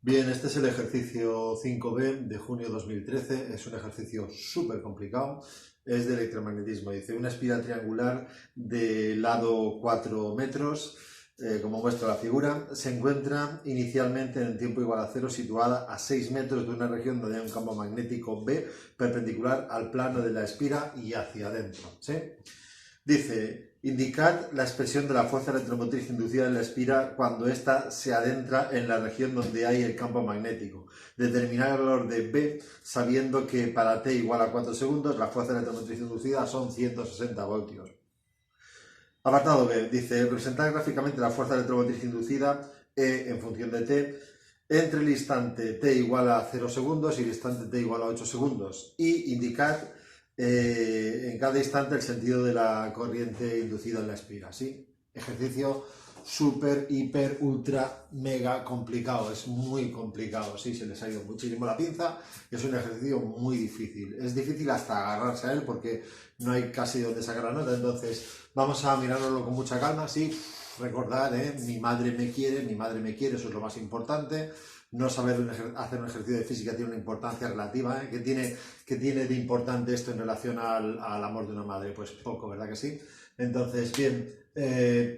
Bien, este es el ejercicio 5B de junio 2013. Es un ejercicio súper complicado. Es de electromagnetismo. Dice, una espiral triangular de lado 4 metros, como muestra la figura, se encuentra inicialmente en tiempo igual a 0, situada a 6 metros de una región donde hay un campo magnético B perpendicular al plano de la espira y hacia adentro, ¿sí? Dice, indicad la expresión de la fuerza electromotriz inducida en la espira cuando ésta se adentra en la región donde hay el campo magnético. Determinar el valor de B sabiendo que para t igual a 4 segundos la fuerza electromotriz inducida son 160 voltios. Apartado B, dice, representar gráficamente la fuerza electromotriz inducida E en función de t entre el instante t igual a 0 segundos y el instante t igual a 8 segundos y indicar en cada instante el sentido de la corriente inducida en la espira, ¿sí? Ejercicio súper, hiper, ultra, mega complicado, es muy complicado, sí, se les ha ido muchísimo la pinza, es un ejercicio muy difícil, es difícil hasta agarrarse a él porque no hay casi donde sacar la nota, entonces vamos a mirárnoslo con mucha calma, sí, recordad, mi madre me quiere, eso es lo más importante. No saber hacer un ejercicio de física tiene una importancia relativa, ¿Qué tiene de importante esto en relación al amor de una madre? Pues poco, ¿verdad que sí? Entonces, bien,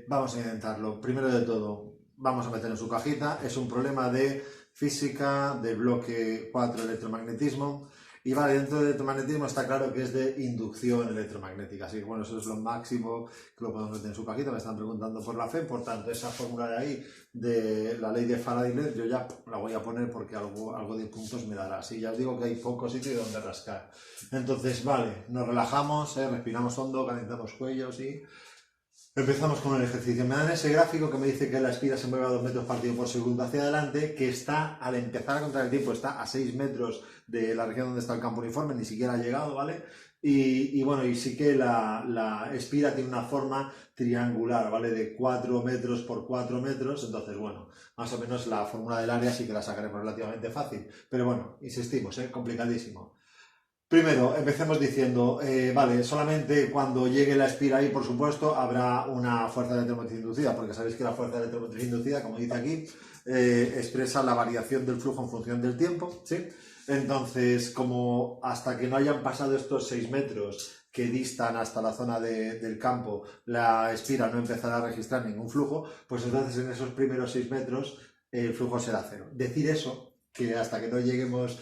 vamos a intentarlo. Primero de todo, vamos a meter en su cajita. Es un problema de física, de bloque 4 electromagnetismo. Y vale, dentro del electromagnetismo está claro que es de inducción electromagnética, así que bueno, eso es lo máximo que lo podemos meter en su cajita. Me están preguntando por la fe, por tanto, esa fórmula de ahí, de la ley de Faraday, yo ya la voy a poner porque algo de puntos me dará. Así ya os digo que hay poco sitio donde rascar. Entonces, vale, nos relajamos, respiramos hondo, calentamos cuellos y empezamos con el ejercicio. Me dan ese gráfico que me dice que la espira se mueve a 2 metros partido por segundo hacia adelante, que está, al empezar a contar el tiempo, está a 6 metros de la región donde está el campo uniforme, ni siquiera ha llegado, ¿vale? Y bueno, y sí que la espira tiene una forma triangular, ¿vale? De 4 metros por 4 metros, entonces, bueno, más o menos la fórmula del área sí que la sacaremos relativamente fácil. Pero bueno, insistimos, complicadísimo. Primero, empecemos diciendo, vale, solamente cuando llegue la espira ahí, por supuesto, habrá una fuerza electromotriz inducida, porque sabéis que la fuerza electromotriz inducida, como dice aquí, expresa la variación del flujo en función del tiempo, ¿sí? Entonces, como hasta que no hayan pasado estos 6 metros que distan hasta la zona del campo, la espira no empezará a registrar ningún flujo, pues entonces en esos primeros 6 metros el flujo será cero. Decir eso, que hasta que no lleguemos,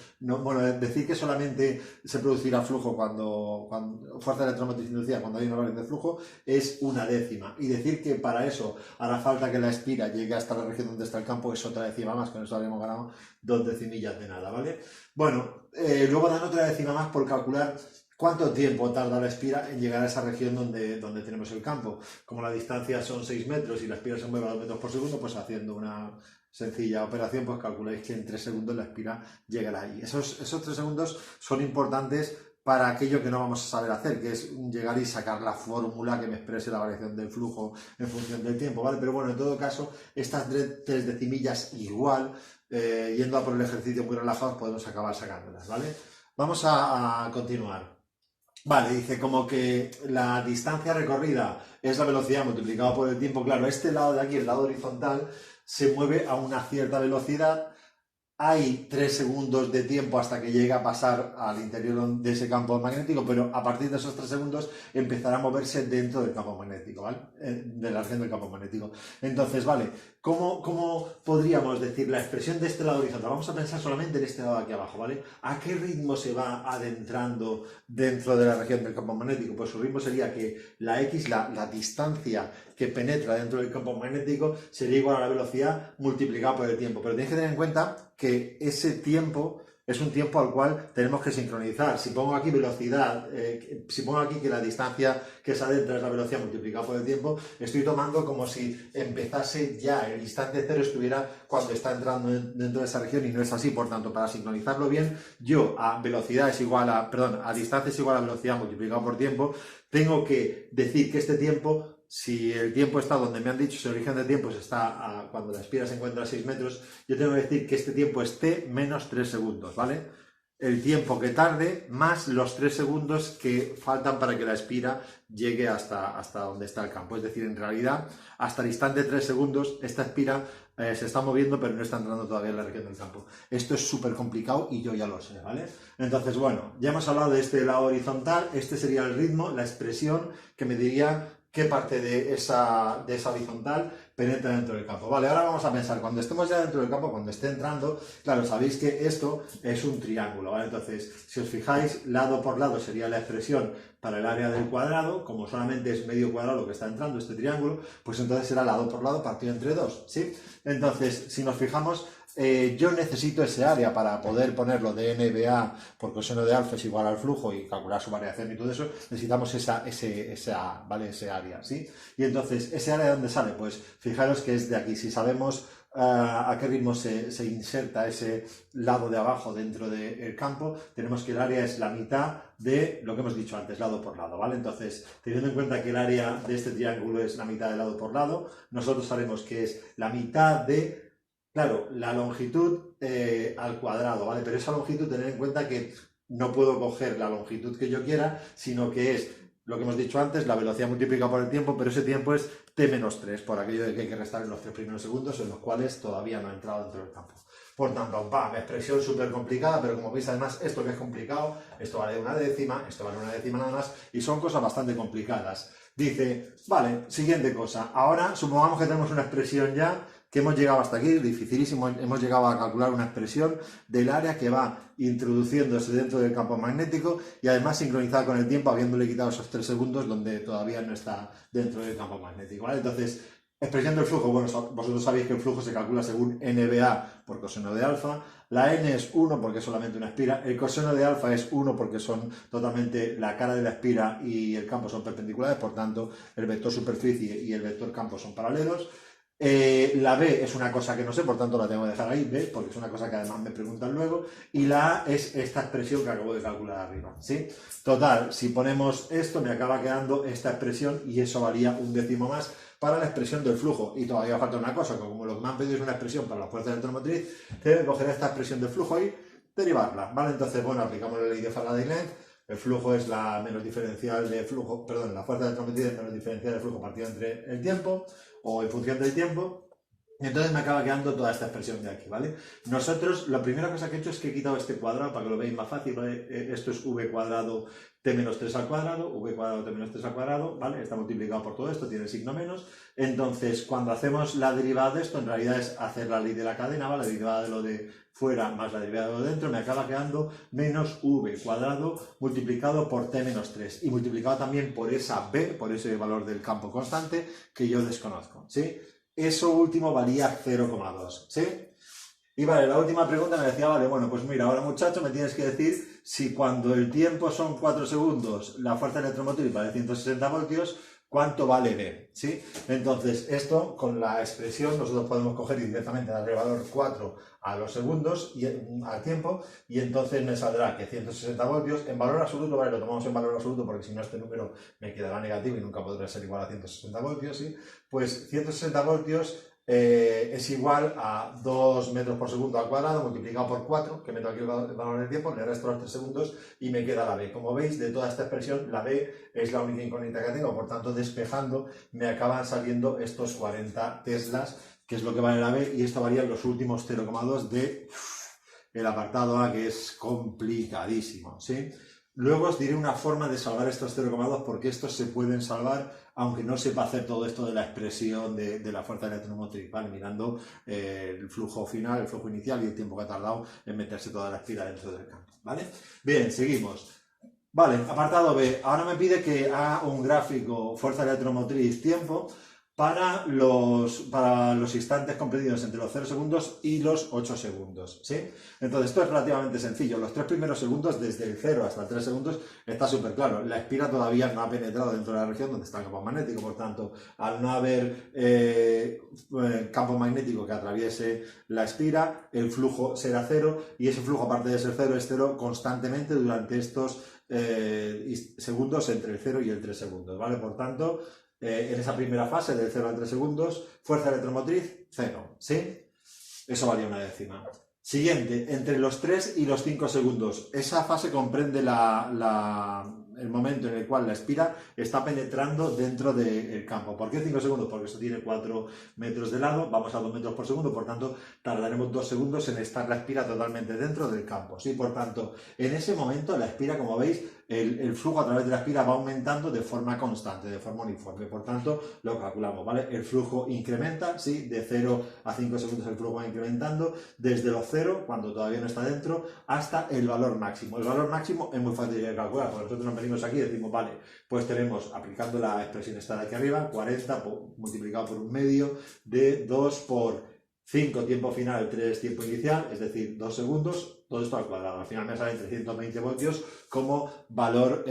decir que solamente se producirá flujo cuando fuerza electromotriz inducida cuando hay una variación de flujo es una décima, y decir que para eso hará falta que la espira llegue hasta la región donde está el campo es otra décima más, con eso habríamos ganado 2 decimillas de nada, ¿vale? Bueno, luego dan otra décima más por calcular ¿cuánto tiempo tarda la espira en llegar a esa región donde tenemos el campo? Como la distancia son 6 metros y la espira se mueve a 2 metros por segundo, pues haciendo una sencilla operación, pues calculáis que en 3 segundos la espira llegará ahí. Esos 3 segundos son importantes para aquello que no vamos a saber hacer, que es llegar y sacar la fórmula que me exprese la variación del flujo en función del tiempo, ¿vale? Pero bueno, en todo caso, estas 3 decimillas igual, yendo a por el ejercicio muy relajados, podemos acabar sacándolas, ¿vale? Vamos a continuar. Vale, dice como que la distancia recorrida es la velocidad multiplicada por el tiempo. Claro, este lado de aquí, el lado horizontal, se mueve a una cierta velocidad. Hay 3 segundos de tiempo hasta que llega a pasar al interior de ese campo magnético, pero a partir de esos 3 segundos empezará a moverse dentro del campo magnético, ¿vale? De la región del campo magnético. Entonces, vale, ¿cómo podríamos decir la expresión de este lado horizontal? Vamos a pensar solamente en este lado de aquí abajo, ¿vale? ¿A qué ritmo se va adentrando dentro de la región del campo magnético? Pues su ritmo sería que la X, la distancia que penetra dentro del campo magnético, sería igual a la velocidad multiplicada por el tiempo. Pero tenéis que tener en cuenta que ese tiempo es un tiempo al cual tenemos que sincronizar. Si pongo aquí velocidad, si pongo aquí que la distancia que se adentra es la velocidad multiplicada por el tiempo, estoy tomando como si empezase ya, el instante cero estuviera cuando está entrando dentro de esa región, y no es así. Por tanto, para sincronizarlo bien, yo a distancia es igual a velocidad multiplicada por tiempo, tengo que decir que este tiempo, si el tiempo está donde me han dicho, si el origen del tiempo está cuando la espira se encuentra a 6 metros, yo tengo que decir que este tiempo es t menos 3 segundos, ¿vale? El tiempo que tarde más los 3 segundos que faltan para que la espira llegue hasta donde está el campo. Es decir, en realidad, hasta el instante 3 segundos, esta espira se está moviendo pero no está entrando todavía en la región del campo. Esto es súper complicado y yo ya lo sé, ¿vale? Entonces, bueno, ya hemos hablado de este lado horizontal, este sería el ritmo, la expresión que me diría qué parte de esa horizontal penetra dentro del campo. Vale, ahora vamos a pensar, cuando estemos ya dentro del campo, cuando esté entrando, claro, sabéis que esto es un triángulo, ¿vale? Entonces, si os fijáis, lado por lado sería la expresión para el área del cuadrado, como solamente es medio cuadrado lo que está entrando este triángulo, pues entonces será lado por lado partido entre 2, ¿sí? Entonces, si nos fijamos, yo necesito ese área para poder ponerlo de NBA por coseno de alfa es igual al flujo y calcular su variación y todo eso, necesitamos ¿vale? Ese área, ¿sí? Y entonces, ¿ese área de dónde sale? Pues fijaros que es de aquí. Si sabemos a qué ritmo se inserta ese lado de abajo dentro del campo, tenemos que el área es la mitad de lo que hemos dicho antes, lado por lado, ¿vale? Entonces, teniendo en cuenta que el área de este triángulo es la mitad de lado por lado, nosotros haremos que es la mitad de, claro, la longitud al cuadrado, ¿vale? Pero esa longitud, tener en cuenta que no puedo coger la longitud que yo quiera, sino que es lo que hemos dicho antes, la velocidad multiplicada por el tiempo, pero ese tiempo es t-3, por aquello de que hay que restar en los 3 primeros segundos en los cuales todavía no ha entrado dentro del campo. Por tanto, expresión súper complicada, pero como veis además, esto que es complicado, esto vale una décima, esto vale una décima nada más, y son cosas bastante complicadas. Dice, vale, siguiente cosa, ahora supongamos que tenemos una expresión ya, que hemos llegado hasta aquí, dificilísimo, hemos llegado a calcular una expresión del área que va introduciéndose dentro del campo magnético y además sincronizada con el tiempo, habiéndole quitado esos 3 segundos donde todavía no está dentro del campo magnético, ¿vale? Entonces, expresión del flujo, bueno, vosotros sabéis que el flujo se calcula según NBA por coseno de alfa, la n es 1 porque es solamente una espira, el coseno de alfa es 1 porque son totalmente, la cara de la espira y el campo son perpendiculares, por tanto, el vector superficie y el vector campo son paralelos. La B es una cosa que no sé, por tanto la tengo que dejar ahí, B, porque es una cosa que además me preguntan luego, y la A es esta expresión que acabo de calcular arriba, ¿sí? Total, si ponemos esto, me acaba quedando esta expresión y eso valía un décimo más para la expresión del flujo. Y todavía falta una cosa, que como lo que me han pedido es una expresión para la fuerza electromotriz, tengo que coger esta expresión del flujo y derivarla, ¿vale? Entonces, bueno, aplicamos la ley de Faraday-Lenz. El flujo es la menos diferencial de flujo, perdón, la fuerza electromotriz es menos diferencial de flujo partido entre el tiempo o en función del tiempo. Y entonces me acaba quedando toda esta expresión de aquí, ¿vale? Nosotros, la primera cosa que he hecho es que he quitado este cuadrado para que lo veáis más fácil, ¿vale? Esto es v cuadrado t-3 al cuadrado, v cuadrado t-3 al cuadrado, ¿vale? Está multiplicado por todo esto, tiene el signo menos. Entonces, cuando hacemos la derivada de esto, en realidad es hacer la ley de la cadena, ¿vale? La derivada de lo de fuera más la derivada de lo de dentro, me acaba quedando menos v cuadrado multiplicado por t-3 y multiplicado también por esa b, por ese valor del campo constante que yo desconozco, ¿sí? Eso último valía 0,2, ¿sí? Y vale, la última pregunta me decía, vale, bueno, pues mira, ahora muchacho me tienes que decir si cuando el tiempo son 4 segundos la fuerza electromotriz vale 160 voltios, ¿cuánto vale B? ¿Sí? Entonces, esto con la expresión nosotros podemos coger directamente el elevador 4 a los segundos y al tiempo y entonces me saldrá que 160 voltios en valor absoluto, vale, lo tomamos en valor absoluto porque si no este número me quedará negativo y nunca podrá ser igual a 160 voltios, ¿sí? Pues 160 voltios es igual a 2 metros por segundo al cuadrado multiplicado por 4, que meto aquí el valor del tiempo, le resto los 3 segundos y me queda la B. Como veis, de toda esta expresión, la B es la única incógnita que tengo, por tanto, despejando, me acaban saliendo estos 40 teslas, que es lo que vale la B, y esto varía los últimos 0,2 de el apartado A, que es complicadísimo, ¿sí? Luego os diré una forma de salvar estos 0,2 porque estos se pueden salvar aunque no sepa hacer todo esto de la expresión de la fuerza electromotriz, ¿vale? Mirando el flujo final, el flujo inicial y el tiempo que ha tardado en meterse toda la espira dentro del campo, ¿vale? Bien, seguimos. Vale, apartado B. Ahora me pide que haga un gráfico fuerza electromotriz tiempo para los instantes comprendidos entre los 0 segundos y los 8 segundos, ¿sí? Entonces, esto es relativamente sencillo. Los 3 primeros segundos, desde el 0 hasta el 3 segundos, está súper claro. La espira todavía no ha penetrado dentro de la región donde está el campo magnético, por tanto, al no haber campo magnético que atraviese la espira, el flujo será 0 y ese flujo, aparte de ser 0, es 0 constantemente durante estos segundos entre el 0 y el 3 segundos, ¿vale? Por tanto, en esa primera fase del 0 al 3 segundos, fuerza electromotriz, 0, ¿sí? Eso valía una décima. Siguiente, entre los 3 y los 5 segundos. Esa fase comprende la el momento en el cual la espira está penetrando dentro del campo. ¿Por qué 5 segundos? Porque esto tiene 4 metros de lado, vamos a 2 metros por segundo, por tanto tardaremos 2 segundos en estar la espira totalmente dentro del campo, ¿sí? Por tanto, en ese momento la espira, como veis, el flujo a través de la espira va aumentando de forma constante, de forma uniforme, por tanto lo calculamos, ¿vale? El flujo incrementa, ¿sí? De 0 a 5 segundos el flujo va incrementando, desde los 0, cuando todavía no está dentro, hasta el valor máximo. El valor máximo es muy fácil de calcular, porque nosotros nos venimos aquí y decimos, vale, pues tenemos, aplicando la expresión esta de aquí arriba, 40 multiplicado por un medio de 2 por 5 tiempo final, 3 tiempo inicial, es decir, 2 segundos, todo esto al cuadrado. Al final me salen 320 voltios como valor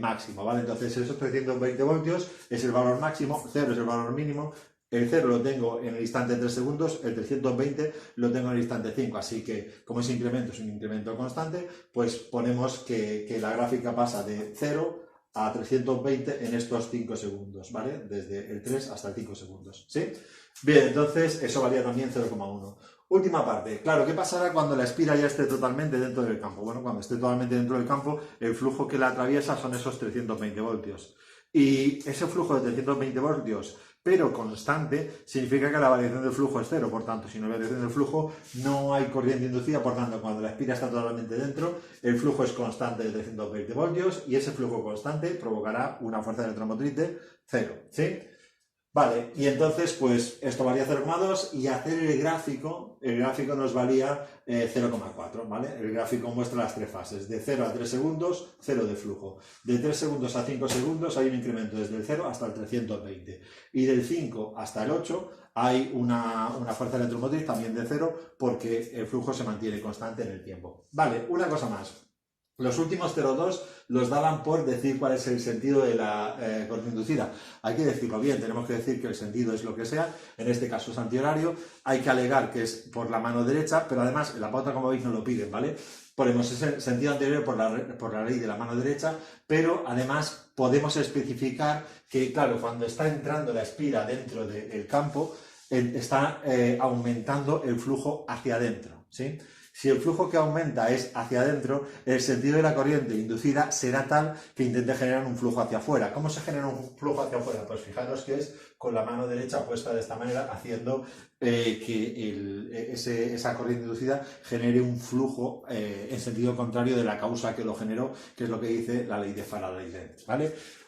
máximo, ¿vale? Entonces esos 320 voltios es el valor máximo, 0 es el valor mínimo, el 0 lo tengo en el instante 3 segundos, el 320 lo tengo en el instante 5, así que como ese incremento es un incremento constante, pues ponemos que la gráfica pasa de 0 a 320 en estos 5 segundos, ¿vale? Desde el 3 hasta el 5 segundos, ¿sí? Bien, entonces eso valía también 0,1. Última parte, claro, ¿qué pasará cuando la espira ya esté totalmente dentro del campo? Bueno, cuando esté totalmente dentro del campo, el flujo que la atraviesa son esos 320 voltios. Y ese flujo de 320 voltios, pero constante, significa que la variación del flujo es cero. Por tanto, si no hay variación del flujo, no hay corriente inducida. Por tanto, cuando la espira está totalmente dentro, el flujo es constante de 320 voltios y ese flujo constante provocará una fuerza electromotriz de 0, ¿sí? Vale, y entonces, pues esto valía 0,2 y hacer el gráfico nos valía 0,4, ¿vale? El gráfico muestra las tres fases, de 0 a 3 segundos, 0 de flujo. De 3 segundos a 5 segundos hay un incremento desde el 0 hasta el 320. Y del 5 hasta el 8 hay una fuerza electromotriz también de 0 porque el flujo se mantiene constante en el tiempo. Vale, una cosa más. Los últimos 0,2 los daban por decir cuál es el sentido de la corriente inducida. Hay que decirlo bien, tenemos que decir que el sentido es lo que sea, en este caso es antihorario, hay que alegar que es por la mano derecha, pero además en la pauta, como veis, no lo piden, ¿vale? Ponemos ese sentido anterior por la ley de la mano derecha, pero además podemos especificar que, claro, cuando está entrando la espira dentro del campo, está aumentando el flujo hacia adentro, ¿sí? Si el flujo que aumenta es hacia adentro, el sentido de la corriente inducida será tal que intente generar un flujo hacia afuera. ¿Cómo se genera un flujo hacia afuera? Pues fijaros que es con la mano derecha puesta de esta manera, haciendo que esa corriente inducida genere un flujo en sentido contrario de la causa que lo generó, que es lo que dice la ley de Faraday, ¿vale?